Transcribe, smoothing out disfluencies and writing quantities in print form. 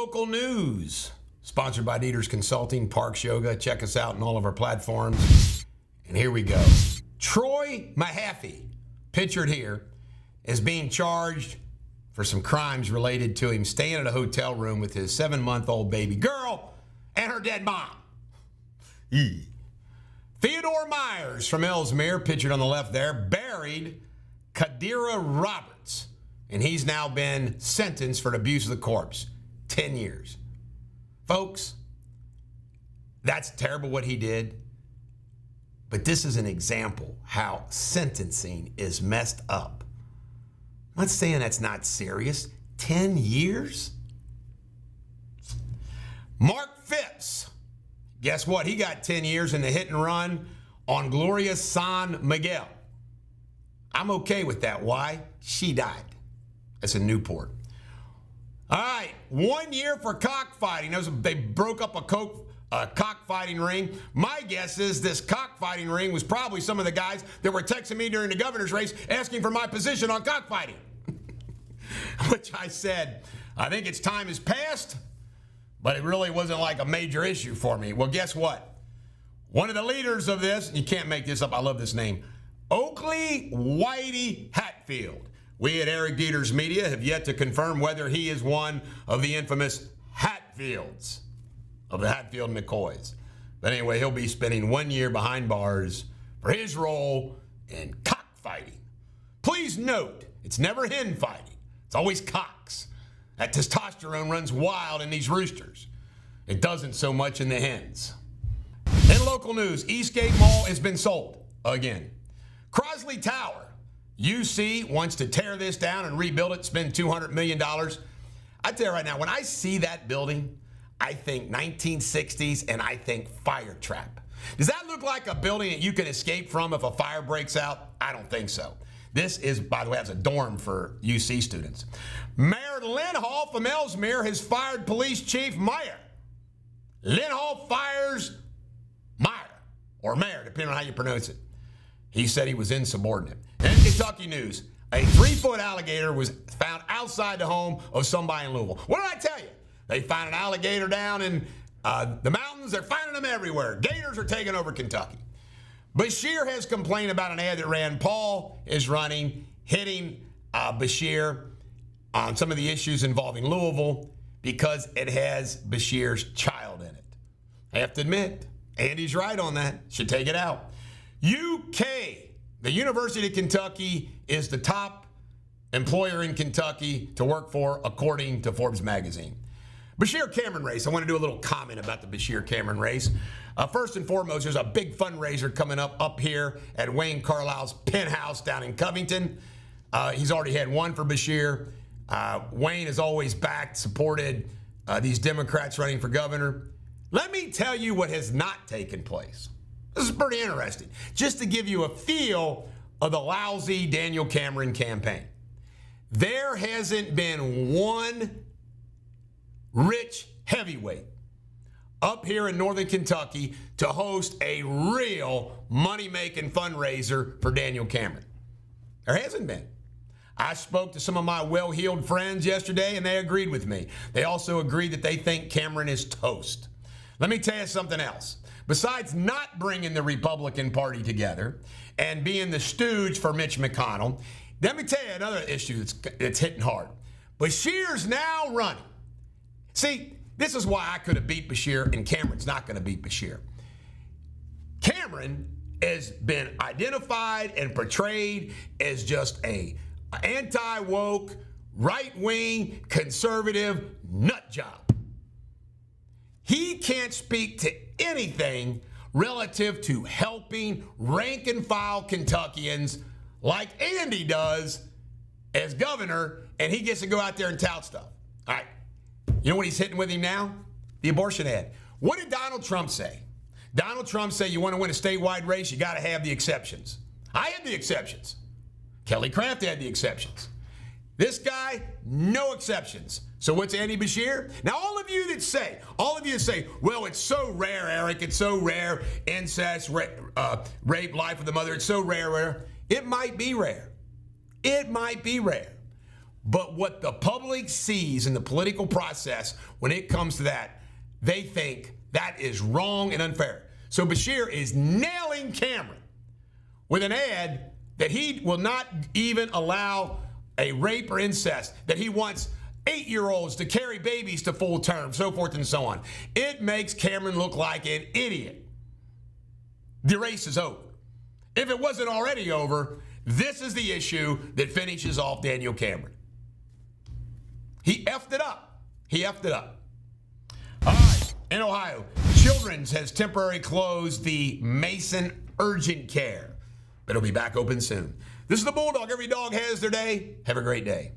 local news, sponsored by Deters Consulting, Parks Yoga. Check us out on all of our platforms. And here we go. Troy Mahaffey, pictured here, is being charged for some crimes related to him staying at a hotel room with his 7-month-old baby girl and her dead mom. Theodore Myers from Ellesmere, pictured on the left there, buried Kadira Roberts, and he's now been sentenced for abuse of the corpse. 10 years. Folks, that's terrible what he did, but this is an example how sentencing is messed up. I'm not saying that's not serious. 10 years? Mark Phipps, guess what? He got 10 years in the hit and run on Gloria San Miguel. I'm okay with that. Why? She died. That's in Newport. All right, 1 year for cockfighting. They broke up a cockfighting ring. My guess is this cockfighting ring was probably some of the guys that were texting me during the governor's race asking for my position on cockfighting. Which I said, I think its time has passed, but it really wasn't like a major issue for me. Well, guess what? One of the leaders of this, you can't make this up, I love this name, Oakley Whitey Hatfield. We at Eric Deters Media have yet to confirm whether he is one of the infamous Hatfields, of the Hatfield McCoys. But anyway, he'll be spending 1 year behind bars for his role in cockfighting. Please note, it's never hen fighting. It's always cocks. That testosterone runs wild in these roosters. It doesn't so much in the hens. In local news, Eastgate Mall has been sold again. Crosley Tower, UC wants to tear this down and rebuild it, spend $200 million. I tell you right now, when I see that building, I think 1960s and I think fire trap. Does that look like a building that you can escape from if a fire breaks out? I don't think so. This is, by the way, that's a dorm for UC students. Mayor Lynn Hall from Ellesmere has fired Police Chief Meyer. Lynn Hall fires Meyer, or Mayor, depending on how you pronounce it. He said he was insubordinate. In Kentucky news, a 3-foot alligator was found outside the home of somebody in Louisville. What did I tell you? They find an alligator down in the mountains. They're finding them everywhere. Gators are taking over Kentucky. Beshear has complained about an ad that Rand Paul is running, hitting Beshear on some of the issues involving Louisville because it has Beshear's child in it. I have to admit, Andy's right on that. Should take it out. UK, the University of Kentucky is the top employer in Kentucky to work for, according to Forbes magazine. Beshear Cameron race. I want to do a little comment about the Beshear Cameron race. First and foremost, there's a big fundraiser coming up here at Wayne Carlisle's penthouse down in Covington. He's already had one for Beshear. Wayne has always backed, supported these Democrats running for governor. Let me tell you what has not taken place. This is pretty interesting. Just to give you a feel of the lousy Daniel Cameron campaign. There hasn't been one rich heavyweight up here in northern Kentucky to host a real money-making fundraiser for Daniel Cameron. There hasn't been. I spoke to some of my well-heeled friends yesterday, and they agreed with me. They also agreed that they think Cameron is toast. Let me tell you something else. Besides not bringing the Republican Party together and being the stooge for Mitch McConnell, let me tell you another issue that's hitting hard. Beshear's now running. See, this is why I could have beat Beshear, and Cameron's not going to beat Beshear. Cameron has been identified and portrayed as just a anti-woke, right-wing, conservative nut job. He can't speak to anything relative to helping rank-and-file Kentuckians like Andy does as governor, and he gets to go out there and tout stuff. All right. You know what he's hitting with him now? The abortion ad. What did Donald Trump say? Donald Trump said you want to win a statewide race, you got to have the exceptions. I had the exceptions. Kelly Craft had the exceptions. This guy, no exceptions. So what's Andy Beshear? Now, all of you that say, well, it's so rare, Eric, it's so rare, incest, rape, life of the mother, it's so rare. It might be rare. It might be rare. But what the public sees in the political process when it comes to that, they think that is wrong and unfair. So Beshear is nailing Cameron with an ad that he will not even allow a rape or incest, that he wants 8-year-olds to carry babies to full term, so forth and so on. It makes Cameron look like an idiot. The race is over. If it wasn't already over, this is the issue that finishes off Daniel Cameron. He effed it up. He effed it up. All right, in Ohio, Children's has temporarily closed the Mason Urgent Care, but it'll be back open soon. This is the Bulldog. Every dog has their day. Have a great day.